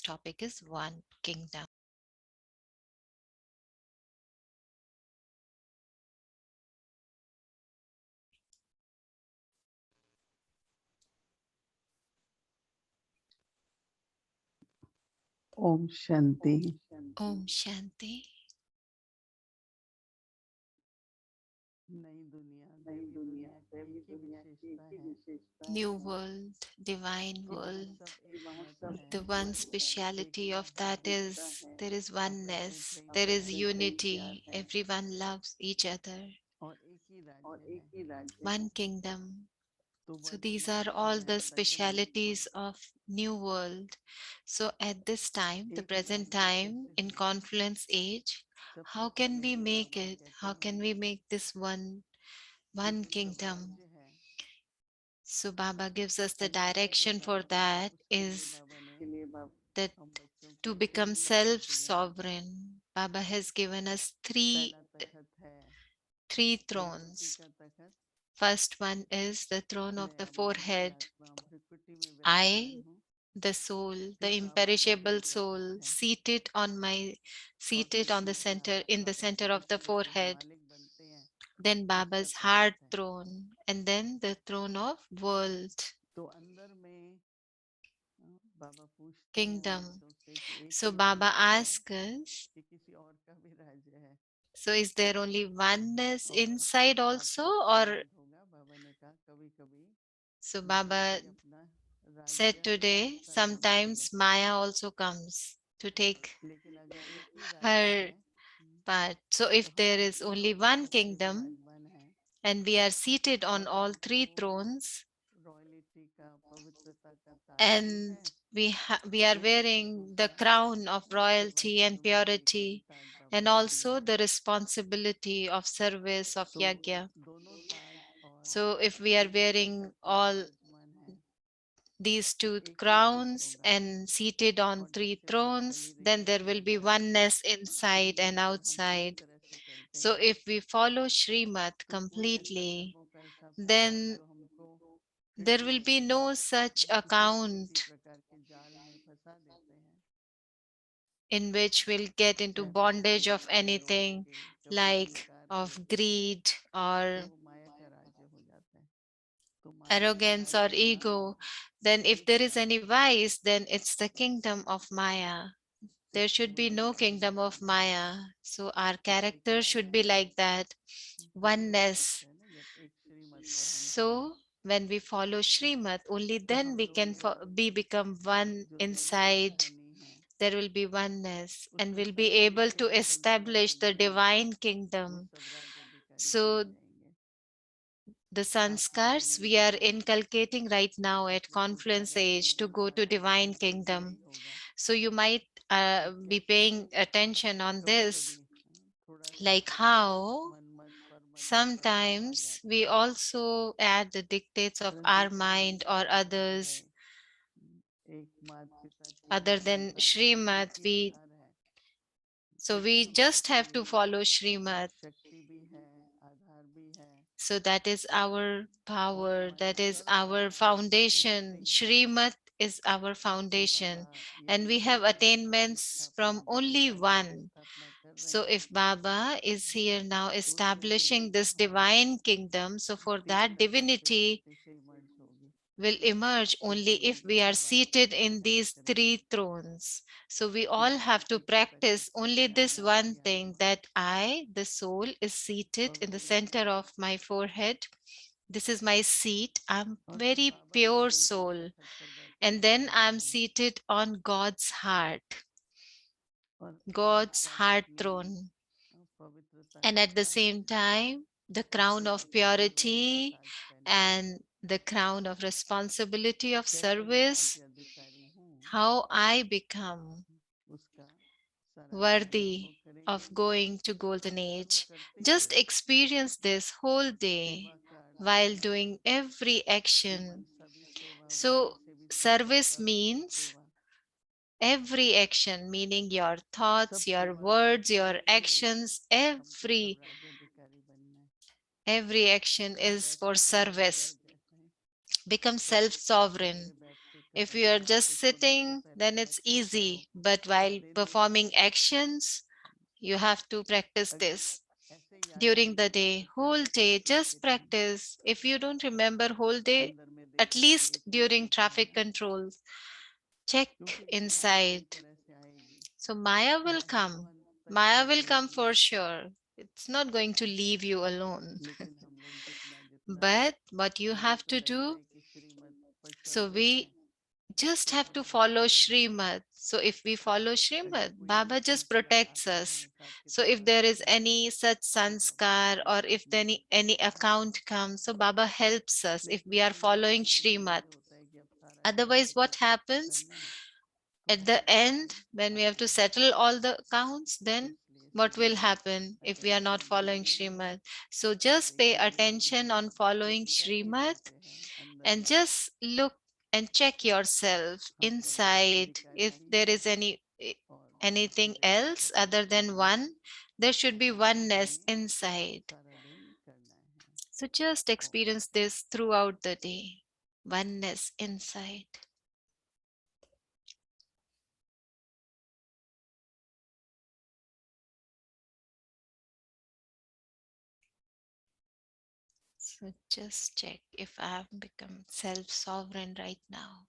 topic is One Kingdom. Om Shanti. Om Shanti. नई दुनिया, दैवी दुनिया की एक ही विशेषता है New world, divine कि वहाँ world. सब एक मत है, The one एक speciality of एकता that है, is there is आपस में oneness, प्रेम there is है unity, everyone loves each other. और एक ही राज्य है। One kingdom. तो So these are वर्तमान all समय the संक्रमण specialities of new world. So at this time, the एक present क्रांति time कैसे in होगी? confluence age, सबसे how can पहले we तो make बाबा it? कहते How can हैं we make this कि one जो kingdom? स्वराज्य है, So Baba gives us the संक्रमण के direction for कारण that उसके लिए is बाबा ने that हम बच्चों to को become 3 तखत दिए हैं। self-sovereign. Baba has given us three पहला तखत है three भ्रिकुटी thrones. का तखत। First one is the throne of मैं the अविनाशी forehead. आत्मा भ्रिकुटी में विराजमान I, हूँ। the soul, the फिर बाबा का imperishable 2 तखत soul, है और seated फिर on the तीसरा center, in the Baba center खुद of the इसी का जो forehead. मालिक बनते हैं, Then उसका Baba's heart तखत है। throne, and then the throne of world तो अंदर में बाबा पूछते हैं हम kingdom. बच्चों से कि एक So ही Baba राज्य है asks us, कि किसी और का भी राज्य है? so is there only oneness और inside also, आपको or याद होगा बाबा ने कहा कभी-कभी so माया Baba भी अपना said राज्य अपना today, हिस्सा लेने के लिए, sometimes Maya also comes to take लेकिन अगर एक ही राज्य her है part. So तो if हम there is तीनों only one तखतों पे kingdom विराजमान हैं and we are seated on और all हमको three thrones, रॉयल्टी का, पवित्रता का ताज भी and है, we are और wearing the दूसरा crown of सेवा royalty की and जिम्मेदारी का भी purity, ताज बाबा and ने दिया also है। the responsibility of service of तो yajna. दोनों ताज और So if we are तीनों wearing तखत पे all विराजमान है these तो two एक ही देश crowns होगा। and seated on और three जैसे अभी चली thrones, रही then है there will Shrimad be oneness inside and अगर हम पूरी outside. तरह से चलते So हैं if we follow Srimad तो कोई ऐसा completely, कर्मों का ऐसा फल then जो हमको फिर there से will be no such किसी न किसी account प्रकार के जाल में फंसा देते हैं। in which we'll get into जैसे कभी bondage of कभी लोभ anything के, कभी like अहंकार के, of greed तो or वो माया का राज्य हो जाता है। तो माया का arrogance or राज्य होना ego. Then if एक there is any साथ है। vice, then it's the kingdom of Maya. तो There should be वही no बाबा kingdom of बताते हैं Maya. So our कि character एक should be like that, जब सब oneness. कुछ है ना, जब एक श्रीमत पर हम चले So when we follow Srimad, only तो then हम we लोग can be become one जो दैवी inside. राजधानी है There will be oneness and उसमें will be सब able to कुछ संतुलन establish बन the जाएगा, divine वो kingdom. सब राज अधिकारी बन So जाएंगे। the आप लोगों sanskars ने we are देखा inculcating right now at पिछले कुछ confluence सालों age में to go to बाबा ने divine कंटिन्यू kingdom. यही होगा So you might कि be कैसे paying attention on कभी this, कभी थोड़ा सा like how मनमत परमत भटका आ sometimes जाता we है, also add the dictates of परंतु our mind श्रीमत or में जो है others एक माता पिता की जो other than संतान है एक Srimad. ही We आधार है, so एक ही we हमारा just have to पूर्ण follow Srimad. शक्ति भी है, आधार भी है, So that is our और power, हमारी that is सर्व our एक foundation. से ही है। Srimad is our तो बाबा foundation, and यही we have attainments from स्थापना जो only राज्य की one. स्थापना कर रहे So हैं if Baba is here now तो उसके लिए establishing बाबा this हमें divine kingdom, so for तीन that तखत पे divinity शक्ति से इमर्ज होगी will emerge only इसलिए if हम we are सब आपस seated में in अभ्यास these करेंगे three thrones. So we कि all बाबा have to किसी तखत practice पे only हैं, this मैं one आपकी thing, आत्मा that I, the soul, is seated in the पवित्र center of my forehead. This is my seat. I'm और फिर very बाबा के pure दूसरे soul. तखत पर बैठे And हैं then I'm विराजमान seated on God's heart, और एक God's साथ heart अपने throne. पवित्रता And का at the Taj, same time, the crown of उत्तराधिकारी का purity ताज पहने हैं। and the crown of responsibility of कैसे मैं service, राज्य अधिकारी हूँ how I become उसका सारा ज्ञान worthy अनुभव करेंगे of going to और golden कर्म age. करते Just हुए experience this whole सेवा day का अर्थ while है doing every कि मन action. सभी सेवा, So वाणी से भी सेवा, service कर्म से means सेवा, every action, meaning your thoughts, सब your सेवा words, करते your हुए actions, हमको सब राज्य अधिकारी बनना है। every action और is for जैसे कि बाबा service. कहते हैं Become सब एक तख्ते self-sovereign. पे बैठ के If you are just sitting, then it's easy. But while performing actions, you have to practice this during the day, whole day. Just practice. If you don't remember whole day, at least during traffic control, check inside. So Maya will come. Maya will come for sure. It's not going to leave you alone. But what you have to do, so we just have to follow Shrimad. So if we follow Shrimad, Baba just protects us. So if there is any such sanskar or if any account comes, so Baba helps us if we are following Shrimad. Otherwise, what happens at the end when we have to settle all the accounts? Then what will happen if we are not following Shrimad? So just pay attention on following Shrimad and just look and check yourself inside. If there is anything else other than one, there should be oneness inside. So just experience this throughout the day, oneness inside. So just check if I have become self-sovereign right now.